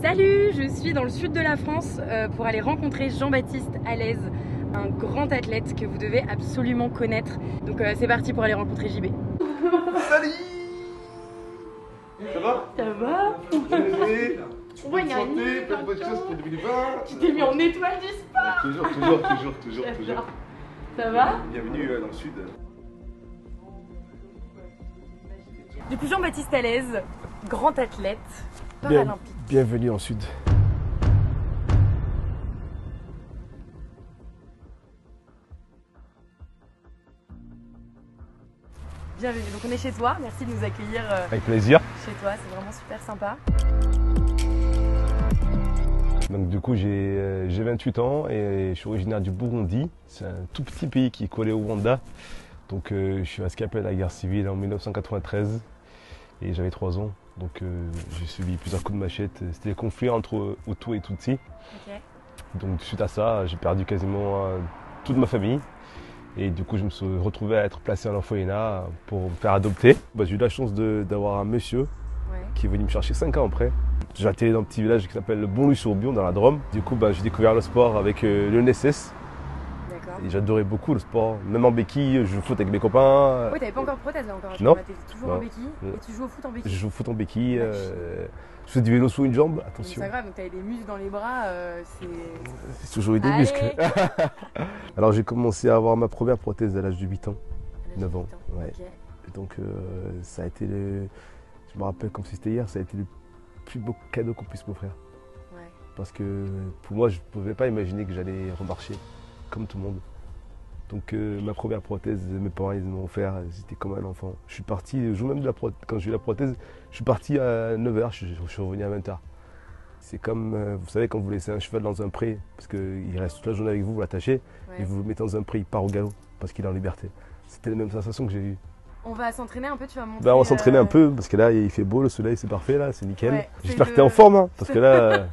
Salut, je suis dans le sud de la France pour aller rencontrer Jean-Baptiste Allez, un grand athlète que vous devez absolument connaître. Donc c'est parti pour aller rencontrer JB. Salut. Ça va? Ça va? Ouais, il y a une bonne chose pour 2020. Tu t'es mis en étoile du sport. Toujours. Ça va? Bienvenue dans le sud. Du coup, Jean-Baptiste Allez, grand athlète paralympique. Bienvenue en sud. Bienvenue. Donc on est chez toi, merci de nous accueillir Avec plaisir. chez toi, c'est vraiment super sympa. Donc du coup j'ai 28 ans et je suis originaire du Burundi. C'est un tout petit pays qui est collé au Rwanda. Donc je suis rescapé de la guerre civile en 1993 et j'avais 3 ans. Donc j'ai subi plusieurs coups de machette. C'était les conflits entre Hutus et Tutsis. Okay. Donc suite à ça, j'ai perdu quasiment toute ma famille. Et du coup, je me suis retrouvé à être placé en orphelinat pour me faire adopter. J'ai eu la chance d'avoir un monsieur qui est venu me chercher 5 ans après. J'ai atterri dans un petit village qui s'appelle le Bonlouis-sur-Bion dans la Drôme. Du coup, j'ai découvert le sport avec le NSS. Et j'adorais beaucoup le sport. Même en béquille, je joue au foot avec mes copains. Oui, t'avais pas encore de prothèse là encore. Non. T'es toujours en béquille et tu joues au foot en béquille. Je joue au foot en béquille. Je fais du vélo sous une jambe, attention. C'est pas grave, donc t'avais des muscles dans les bras, c'est toujours eu des muscles. Alors j'ai commencé à avoir ma première prothèse à l'âge de 8 ans. 9 ans. Ouais. Okay. Et donc ça a été je me rappelle comme si c'était hier, ça a été le plus beau cadeau qu'on puisse m'offrir. Ouais. Parce que pour moi, je ne pouvais pas imaginer que j'allais remarcher comme tout le monde. Donc ma première prothèse, mes parents ils m'ont offert, j'étais comme un enfant. Je suis parti, le jour même quand j'ai eu la prothèse, je suis parti à 9h, je suis revenu à 20h. C'est comme, vous savez, quand vous laissez un cheval dans un pré, parce qu'il reste toute la journée avec vous, vous l'attachez, et vous le mettez dans un pré, il part au galop, parce qu'il est en liberté. C'était la même sensation que j'ai eue. On va s'entraîner un peu, tu vas montrer. On va s'entraîner un peu, parce que là, il fait beau, le soleil, c'est parfait, là, c'est nickel. Ouais, j'espère que tu es en forme, hein, parce que là,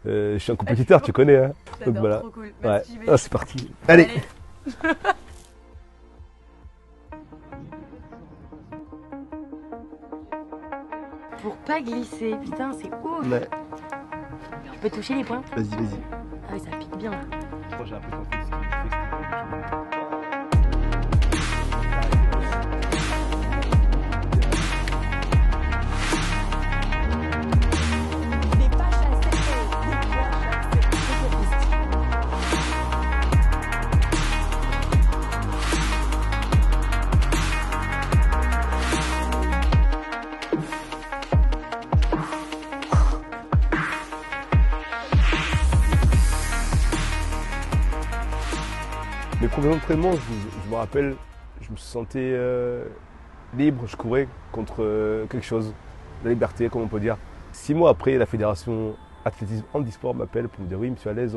je suis un compétiteur, tu connais. Hein. Donc voilà. Trop cool. Merci, ouais. C'est parti. Allez. Pour pas glisser, putain, c'est ouf. Ouais. Je peux toucher les points? Vas-y. Ah oui, ça pique bien. Je crois que j'ai un peu tenté Mes premiers entraînements, je me rappelle, je me sentais libre, je courais contre quelque chose, la liberté, comme on peut dire. 6 mois après, la fédération athlétisme handisport m'appelle pour me dire oui, monsieur Allez,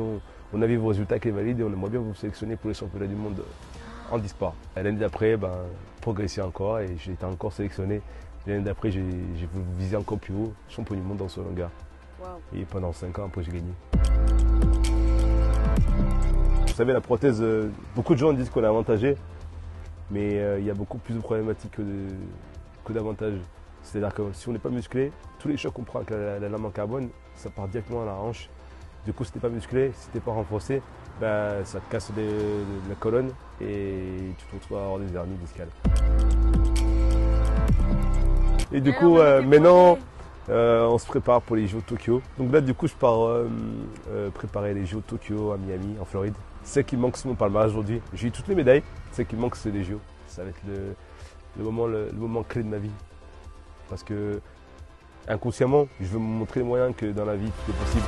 on a vu vos résultats avec les valides et on aimerait bien vous sélectionner pour les championnats du monde handisport. L'année d'après, progresser encore et j'ai été encore sélectionné. L'année d'après, j'ai voulu viser encore plus haut, champion du monde dans ce longueur. Wow. Et pendant 5 ans, après, j'ai gagné. Vous savez, la prothèse, beaucoup de gens disent qu'on est avantagé, mais il y a beaucoup plus de problématiques que d'avantages. C'est-à-dire que si on n'est pas musclé, tous les chocs qu'on prend avec la lame en carbone, ça part directement à la hanche. Du coup, si tu n'es pas musclé, si tu n'es pas renforcé, ça te casse la colonne et tu te retrouves à avoir des hernies discales. Et du coup, maintenant, on se prépare pour les JO de Tokyo. Donc là, du coup, je pars préparer les JO de Tokyo à Miami, en Floride. Ce qui me manque, c'est mon palmarès aujourd'hui. J'ai eu toutes les médailles. Ce qui me manque, c'est les JO. Ça va être le moment clé de ma vie. Parce que inconsciemment, je veux me montrer les moyens que dans la vie, tout est possible.